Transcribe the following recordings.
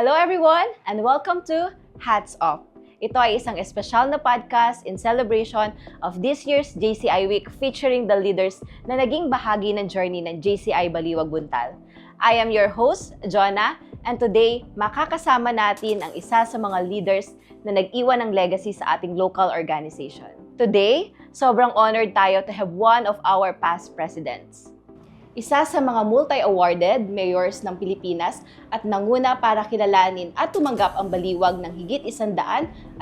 Hello everyone and welcome to Hats Off. Ito ay isang espesyal na podcast in celebration of this year's JCI Week featuring the leaders na naging bahagi ng journey ng JCI Baliwag Buntal. I am your host, Jonah, and today makakasama natin ang isa sa mga leaders na nag-iwan ng legacy sa ating local organization. Today, sobrang honored tayo to have one of our past presidents. Isa sa mga multi-awarded mayors ng Pilipinas at nanguna para kilalanin at tumanggap ang baliwag ng higit 150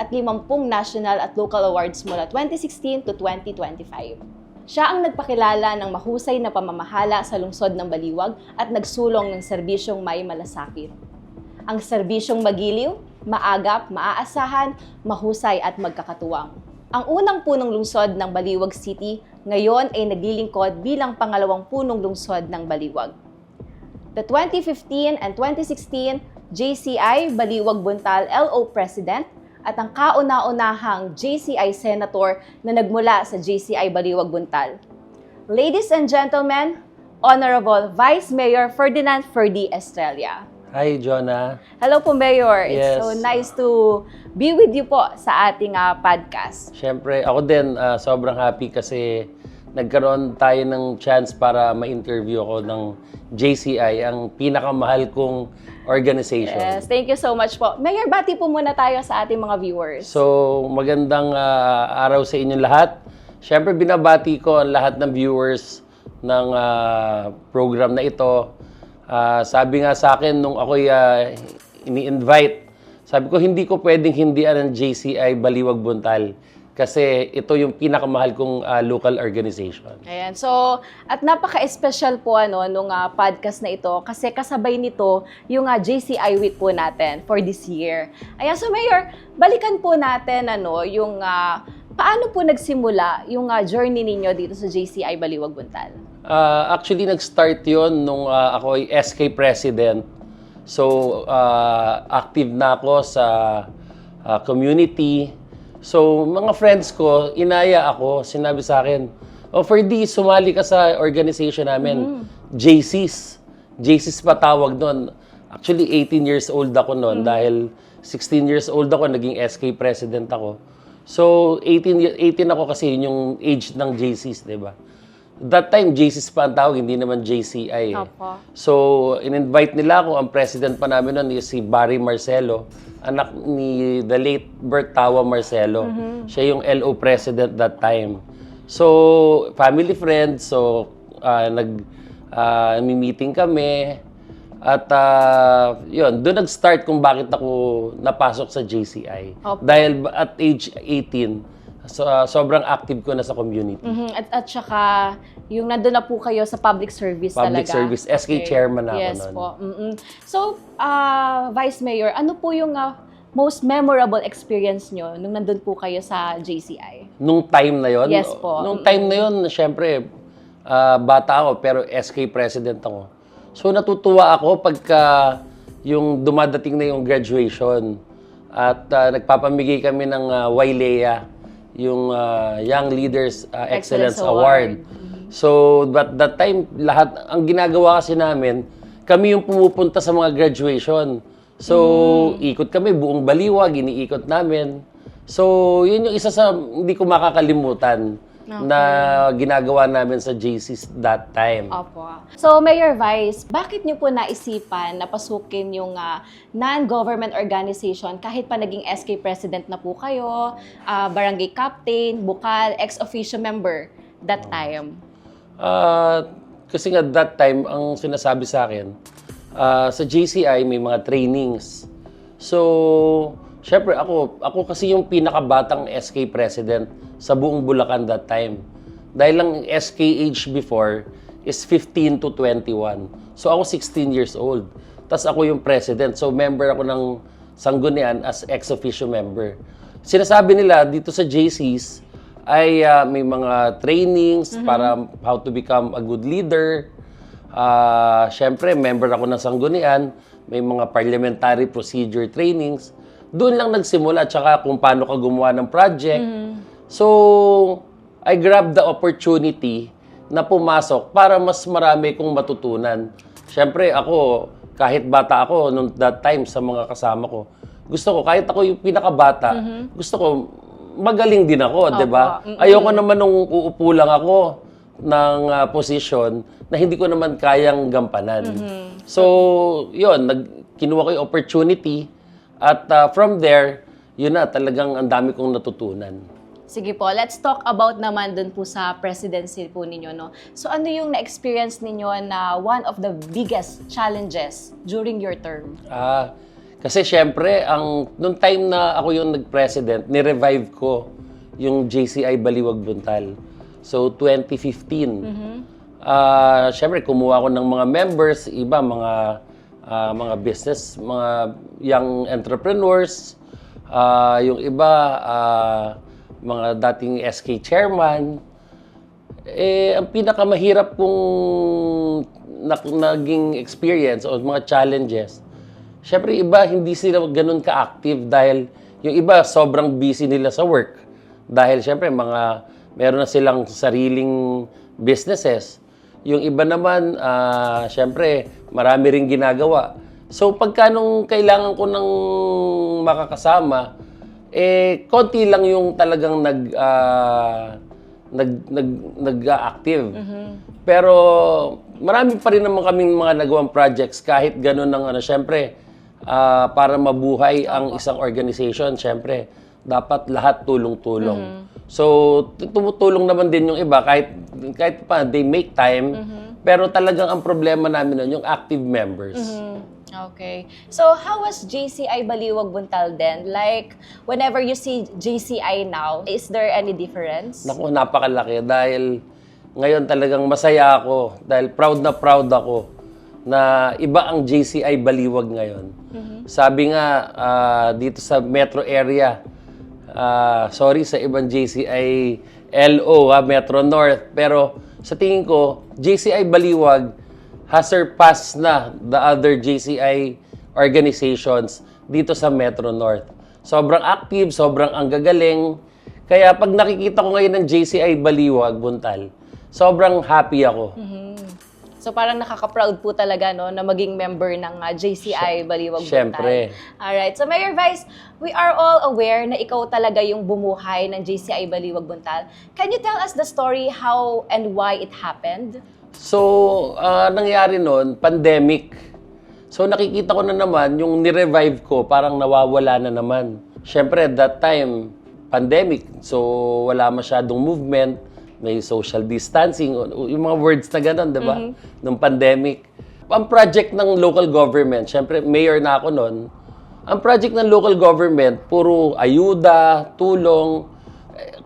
national at local awards mula 2016 to 2025. Siya ang nagpakilala ng mahusay na pamamahala sa lungsod ng Baliwag at nagsulong ng serbisyong may malasakit. Ang serbisyong magiliw, maagap, maaasahan, mahusay at magkakatuwang. Ang unang punong lungsod ng Baliwag City ngayon ay naglilingkod bilang pangalawang punong lungsod ng Baliwag. The 2015 and 2016 JCI Baliwag Buntal LO President at ang kauna-unahang JCI Senator na nagmula sa JCI Baliwag Buntal. Ladies and gentlemen, Honorable Vice Mayor Ferdinand Ferdy Estrella. Hi, Jonah. Hello po, Mayor. It's Yes. so nice to be with you po sa ating podcast. Siyempre, ako din sobrang happy kasi nagkaroon tayo ng chance para ma-interview ako ng JCI, ang pinakamahal kong organization. Yes, thank you so much po. Mayor, bati po muna tayo sa ating mga viewers. So, magandang araw sa inyong lahat. Siyempre, binabati ko ang lahat ng viewers ng program na ito. Sabi nga sa akin nung ako'y ini-invite, sabi ko hindi ko pwedeng hindian ng JCI Baliwag Buntal kasi ito yung pinakamahal kong local organization. Ayan. So, at napaka-espesyal po nung podcast na ito kasi kasabay nito yung JCI Week po natin for this year. Ayan. So, Mayor, balikan po natin yung paano po nagsimula yung journey ninyo dito sa JCI Baliwag Buntal? Actually, nag-start yon nung ako ay SK President. So, active na ako sa community. So, mga friends ko, inaya ako, sinabi sa akin, oh, Ferdy, sumali ka sa organization namin, JCs. JCs pa tawag noon. Actually, 18 years old ako noon dahil 16 years old ako, naging SK President ako. So, 18 ako kasi yun yung age ng JCs, di ba? That time, JCs pa ang tawag, hindi naman JCI. Opo. So, in-invite nila ako. Ang president pa namin noon is si Barry Marcelo, anak ni the late Bert Tawa Marcelo. Siya yung LO president that time. So, family friends. So, nag-meeting kami. At yun, doon nag-start kung bakit ako napasok sa JCI. Opo. Dahil at age 18, sobrang active ko na sa community. At saka, yung nandun na po kayo sa public service Public talaga. service. SK chairman ako yes nun. po. So, Vice Mayor, ano po yung most memorable experience nyo nung nandun po kayo sa JCI? Nung time na yon? Yes po. Nung time na yon, syempre, bata ako pero SK president ako. So natutuwa ako pagka yung dumadating na yung graduation at nagpapamigay kami ng YLEA, yung Young Leaders Excellence Award. So, but that time, lahat, ang ginagawa kasi namin, kami yung pumupunta sa mga graduation. So, ikot kami, buong Baliwag, iniikot namin. So, yun yung isa sa hindi ko makakalimutan na ginagawa namin sa JC's that time. Opo. So, Mayor Vice, bakit niyo po naisipan na pasukin yung non-government organization kahit pa naging SK President na po kayo, barangay captain, bukal, ex-officio member that time? Kasi nga that time, ang sinasabi sa akin, sa JCI may mga trainings. So, syempre ako kasi yung pinakabatang SK President sa buong Bulacan that time. Dahil lang SK age before is 15 to 21. So ako 16 years old. Tapos ako yung president. So member ako ng Sanggunian as ex-officio member. Sinasabi nila dito sa JCs ay may mga trainings para how to become a good leader. Syempre, member ako ng Sanggunian. May mga parliamentary procedure trainings. Doon lang nagsimula, tsaka kung paano ka gumawa ng project. So, I grabbed the opportunity na pumasok para mas marami kong matutunan. Siyempre, ako, kahit bata ako nung that time sa mga kasama ko, gusto ko, kahit ako yung pinakabata, gusto ko, magaling din ako, di ba? Ayoko naman nung uupo lang ako ng posisyon na hindi ko naman kayang gampanan. So, yun, kinuha ko yung opportunity at from there, yun na, talagang ang dami kong natutunan. Sige po, let's talk about naman dun po sa presidency po ninyo, no? So ano yung na-experience ninyo na one of the biggest challenges during your term? Kasi syempre, nung time na ako yung nag-president, ni-revive ko yung JCI Baliwag Buntal. So, 2015. Syempre, kumuha ko ng mga members, iba, mga business, mga young entrepreneurs, yung iba, mga dating SK chairman. Ang pinakamahirap kong naging experience o mga challenges, syempre iba hindi sila ganun ka-active dahil yung iba sobrang busy nila sa work. Dahil syempre meron na silang sariling businesses. Yung iba naman, syempre marami ring ginagawa. So pagka nung kailangan ko ng makakasama, konti lang yung talagang nag-active. Pero marami pa rin naman kaming mga nagawang projects kahit ganun ng syempre, para mabuhay ang isang organization, syempre, dapat lahat tulong-tulong. So, tumutulong naman din yung iba kahit pa they make time, pero talagang ang problema namin nun, yung active members. Okay. So, how was JCI Baliwag Buntal then? Like, whenever you see JCI now, is there any difference? Naku, napakalaki dahil ngayon talagang masaya ako dahil proud ako na iba ang JCI Baliwag ngayon. Sabi nga dito sa metro area, sorry sa ibang JCI LO, Metro North, pero sa tingin ko, JCI Baliwag has surpassed na the other JCI organizations dito sa Metro North. Sobrang active, sobrang ang gagaling. Kaya pag nakikita ko ngayon ng JCI Baliwag Buntal, sobrang happy ako. So parang nakaka-proud po talaga no na maging member ng JCI Baliwag Buntal. Siyempre. Alright. So Mayor Vice, we are all aware na ikaw talaga yung bumuhay ng JCI Baliwag Buntal. Can you tell us the story how and why it happened? So, nangyari noon, pandemic. So, nakikita ko na naman, yung ni-revive ko, parang nawawala na naman. Siyempre, at that time, pandemic. So, wala masyadong movement. May social distancing. Yung mga words na gano'n, di ba? Nung pandemic. Ang project ng local government, siyempre, mayor na ako noon. Ang project ng local government, puro ayuda, tulong.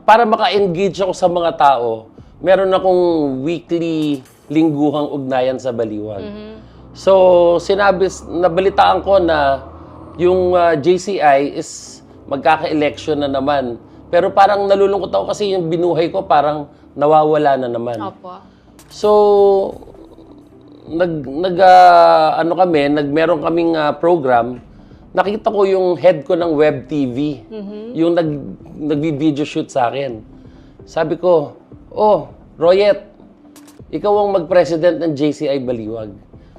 Para maka-engage ako sa mga tao, meron akong weekly lingguhang ugnayan sa Baliwag. So, nabalitaan ko na yung JCI is magkaka-election na naman. Pero parang nalulungkot ako kasi yung binuhay ko parang nawawala na naman. Opo. So, meron kaming program. Nakita ko yung head ko ng web TV. Yung nag-video shoot sa akin. Sabi ko, Royet, ikaw ang mag-president ng JCI Baliwag.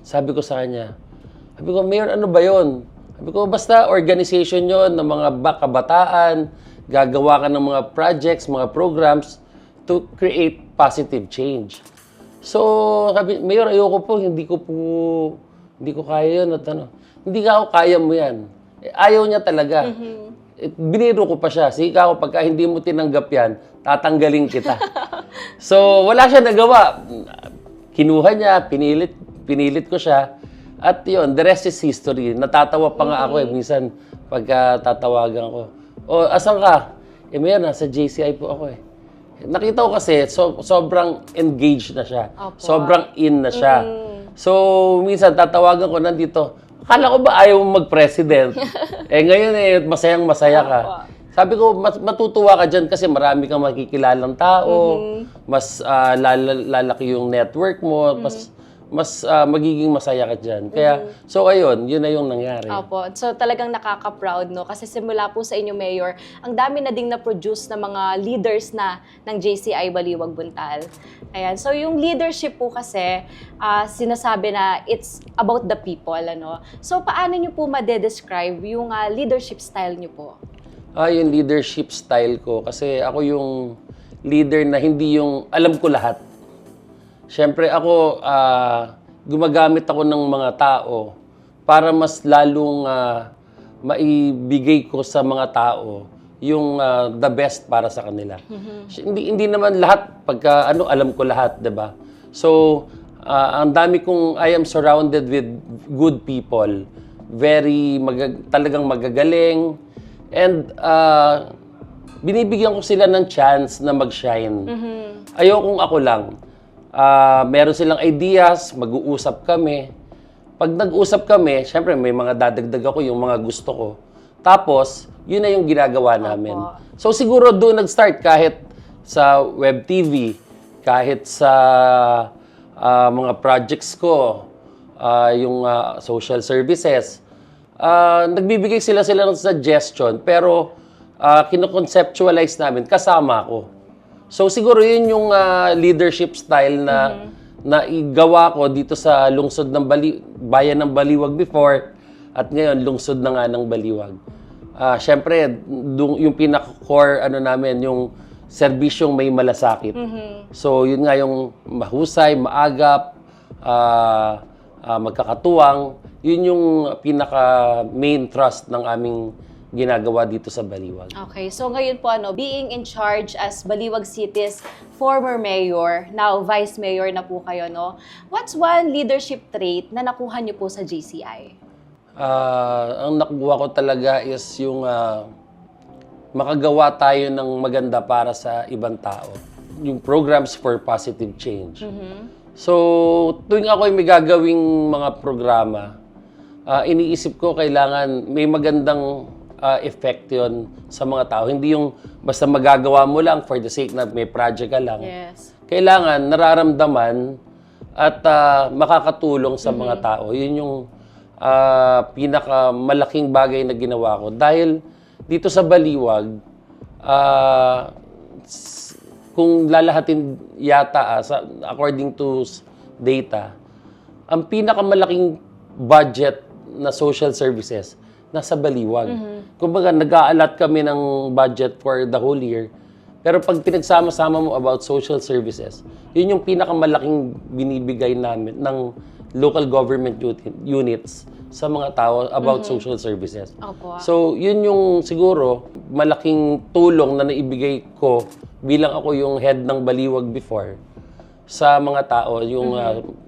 Sabi ko sa kanya, Mayor, ano ba yun? Sabi ko, basta organization yon ng mga kabataan, gagawa ka ng mga projects, mga programs to create positive change. So, sabi, Mayor, ayoko po, hindi ko kaya yun. At hindi ako kaya mo yan. Ayaw niya talaga. Biniro ko pa siya. Sige ako, pagka hindi mo tinanggap yan, tatanggalin kita. So, wala siya nagawa. Kinuha niya, pinilit ko siya. At yun, the rest is history. Natatawa pa nga ako minsan pagka tatawagan ko. Asan ka? Mayor, nasa JCI po ako Nakita ko kasi, sobrang engaged na siya. Opo. Sobrang in na siya. So, minsan tatawagan ko nandito. Akala ko ba ayaw mong mag-president? Ngayon masayang-masaya ka. Opo. Sabi ko, matutuwa ka dyan kasi marami kang makikilalang tao, mas lalaki yung network mo, mas magiging masaya ka dyan. Kaya, so ayun, yun na yung nangyari. Opo. So talagang nakaka-proud, no? Kasi simula po sa inyo, Mayor, ang dami na ding na-produce na mga leaders na ng JCI Baliwag Buntal. Ayan. So yung leadership po kasi, sinasabi na it's about the people, ano? So paano nyo po madedescribe yung leadership style nyo po? Yung leadership style ko, kasi ako yung leader na hindi yung alam ko lahat. Siyempre ako, gumagamit ako ng mga tao para mas lalong maibigay ko sa mga tao yung the best para sa kanila. Hindi naman lahat pagka alam ko lahat, 'di ba? So, ang dami kong I am surrounded with good people, talagang magagaling, and binibigyan ko sila ng chance na mag-shine. Ayokong ako lang. Meron silang ideas, mag-uusap kami. Pag nag-usap kami, syempre may mga dadagdag ako, yung mga gusto ko. Tapos, yun na yung ginagawa namin. So siguro doon nag-start kahit sa web TV, kahit sa mga projects ko, yung social services. Nagbibigay sila ng suggestion, pero kino-conceptualize namin kasama ko. So siguro yun yung leadership style na igawa ko dito sa lungsod ng bayan ng Baliwag before, at ngayon lungsod na nga ng Baliwag. Siyempre, yung pinaka-core namin, yung serbisyong may malasakit. So yun nga yung mahusay, maagap, magkakatuwang, yun yung pinaka-main thrust ng aming ginagawa dito sa Baliwag. Okay, so ngayon po being in charge as Baliwag City's former mayor, now vice mayor na po kayo, no? What's one leadership trait na nakuha niyo po sa JCI? Ang nakuha ko talaga is yung makagawa tayo ng maganda para sa ibang tao. Yung programs for positive change. So, tuwing ako may gagawing mga programa, iniisip ko kailangan may magandang effect yun sa mga tao. Hindi yung basta magagawa mo lang for the sake na may project ka lang. Yes. Kailangan nararamdaman at makakatulong sa mga tao. Yun yung pinakamalaking bagay na ginawa ko. Dahil dito sa Baliwag, kung lalahatin yata, according to data, ang pinakamalaking budget na social services nasa Baliwag. Kumbaga, nag-aalat kami ng budget for the whole year. Pero pag pinagsama-sama mo about social services, yun yung pinakamalaking binibigay namin ng local government units sa mga tao about social services. Opo. So, yun yung siguro malaking tulong na naibigay ko bilang ako yung head ng Baliwag before sa mga tao, yung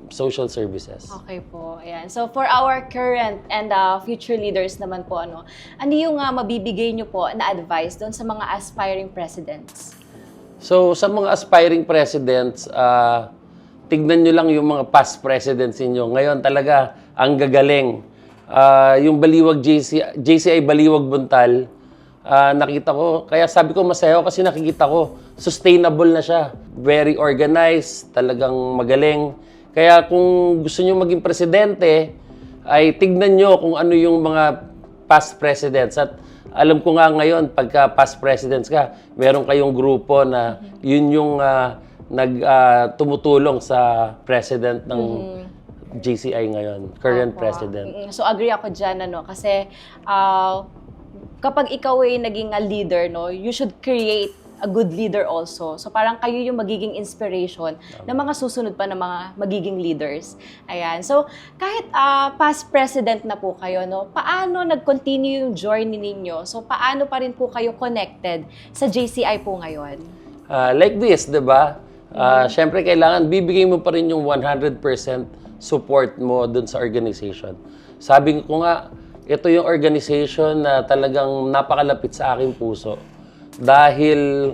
social services. Okay po. Ayan. So for our current and future leaders naman po, ano yung mabibigay nyo po na advice doon sa mga aspiring presidents? So sa mga aspiring presidents, tignan nyo lang yung mga past presidents niyo. Ngayon talaga, ang gagaling. Yung Baliwag JCI Baliwag Buntal, nakita ko, kaya sabi ko masaya ako kasi nakikita ko, sustainable na siya. Very organized, talagang magaling. Kaya kung gusto nyo maging presidente, ay tignan nyo kung ano yung mga past presidents. At alam ko nga ngayon, pagka past presidents ka, meron kayong grupo na yun yung tumutulong sa president ng JCI ngayon, current president. So agree ako dyan, kasi kapag ikaw ay naging leader, you should create a good leader also. So parang kayo yung magiging inspiration ng mga susunod pa na mga magiging leaders. Ayan. So kahit past president na po kayo, paano nag-continue yung journey ninyo? So paano pa rin po kayo connected sa JCI po ngayon? Like this, 'di ba? Syempre kailangan bibigay mo pa rin yung 100% support mo dun sa organization. Sabi ko nga, ito yung organization na talagang napakalapit sa aking puso. Dahil,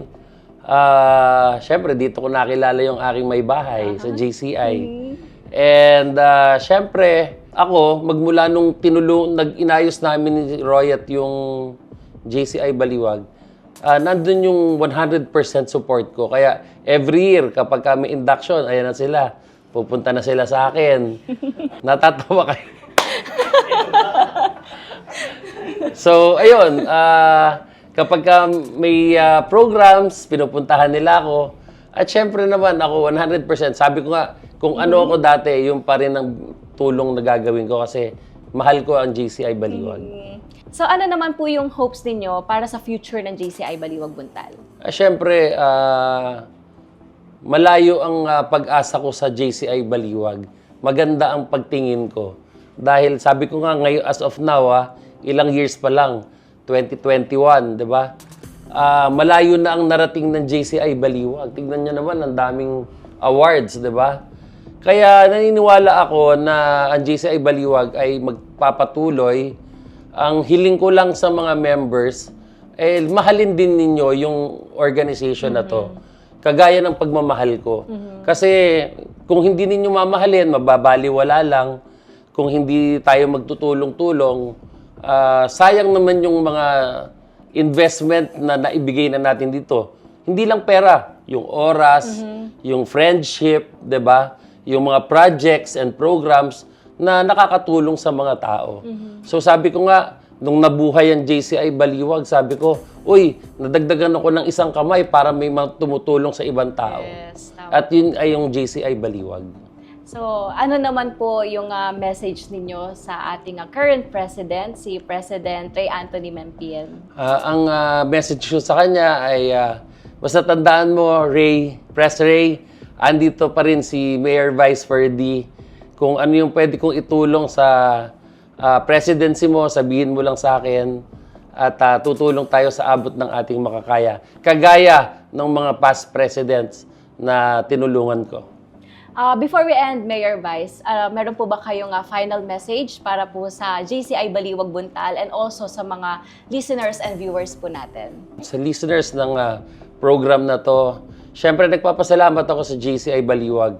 syempre, dito ko nakilala yung aking may bahay sa JCI. And, syempre, ako, magmula nung inayos namin ni Royat yung JCI Baliwag, nandun yung 100% support ko. Kaya, every year, kapag kami induction, ayan na sila. pupunta na sila sa akin. Natatawa kayo. So, ayun, kapag may programs, pinupuntahan nila ako. At syempre naman, ako 100%. Sabi ko nga, kung ano ako dati, yung pa rin ang tulong na gagawin ko kasi mahal ko ang JCI Baliwag. So ano naman po yung hopes ninyo para sa future ng JCI Baliwag Buntal? Syempre, malayo ang pag-asa ko sa JCI Baliwag. Maganda ang pagtingin ko. Dahil sabi ko nga ngayon, as of now, ilang years pa lang, 2021, di ba? Malayo na ang narating ng JCI Baliwag. Tignan nyo naman, ang daming awards, di ba? Kaya naniniwala ako na ang JCI Baliwag ay magpapatuloy. Ang hiling ko lang sa mga members, mahalin din ninyo yung organization na to. Kagaya ng pagmamahal ko. Kasi kung hindi ninyo mamahalin, mababaliwala lang. Kung hindi tayo magtutulong-tulong, sayang naman yung mga investment na naibigay na natin dito. Hindi lang pera, yung oras, yung friendship, 'di ba? Yung mga projects and programs na nakakatulong sa mga tao. So sabi ko nga, nung nabuhay ang JCI Baliwag, sabi ko, uy, nadagdagan ako ng isang kamay para may tumutulong sa ibang tao. Yes, tama. At yun ay yung JCI Baliwag. So, ano naman po yung message ninyo sa ating current president, si President Ray Anthony Mempien? Ang message ko sa kanya ay, basta tandaan mo, Press Ray, andito pa rin si Mayor Vice Ferdy. Kung ano yung pwede kong itulong sa presidency mo, sabihin mo lang sa akin at tutulong tayo sa abot ng ating makakaya. Kagaya ng mga past presidents na tinulungan ko. Before we end, Mayor Vice, meron po ba kayong final message para po sa JCI Baliwag Buntal and also sa mga listeners and viewers po natin? Sa listeners ng program na to, syempre nagpapasalamat ako sa JCI Baliwag.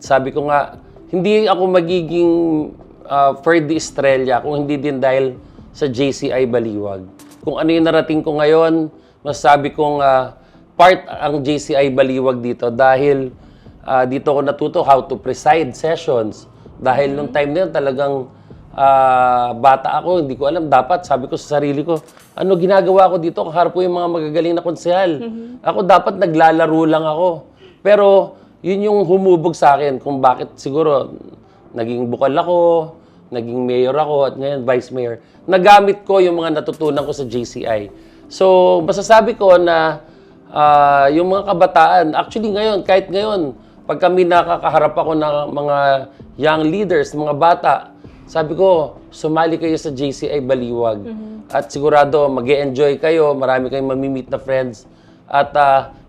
Sabi ko nga, hindi ako magiging Ferdy Estrella kung hindi din dahil sa JCI Baliwag. Kung ano yung narating ko ngayon, masasabi kong part ang JCI Baliwag dito dahil dito ko natuto how to preside sessions. Dahil nung time na yun talagang bata ako, hindi ko alam. Dapat, sabi ko sa sarili ko, ano ginagawa ko dito? Kaharap ko yung mga magagaling na konsehal. Ako dapat naglalaro lang ako. Pero yun yung humubog sa akin kung bakit siguro naging bukal ako, naging mayor ako, at ngayon vice mayor. Nagamit ko yung mga natutunan ko sa JCI. So, masasabi ko na yung mga kabataan, actually ngayon, kahit ngayon, pag kami nakakaharap ako ng mga young leaders, mga bata, sabi ko, sumali kayo sa JCI Baliwag. At sigurado, mag-e-enjoy kayo, marami kayong mamimit na friends, at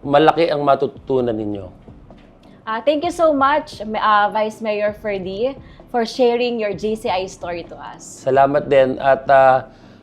malaki ang matututunan ninyo. Thank you so much, Vice Mayor Ferdy, for sharing your JCI story to us. Salamat din. At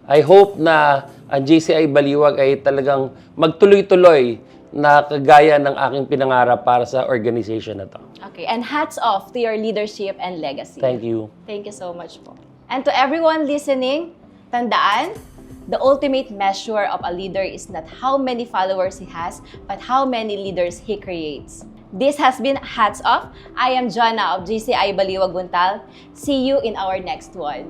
I hope na ang JCI Baliwag ay talagang magtuloy-tuloy na kagaya ng aking pinangarap para sa organization na to. Okay, and hats off to your leadership and legacy. Thank you. Thank you so much po. And to everyone listening, tandaan, the ultimate measure of a leader is not how many followers he has, but how many leaders he creates. This has been Hats Off. I am Jonna of JCI Baliwag Buntal. See you in our next one.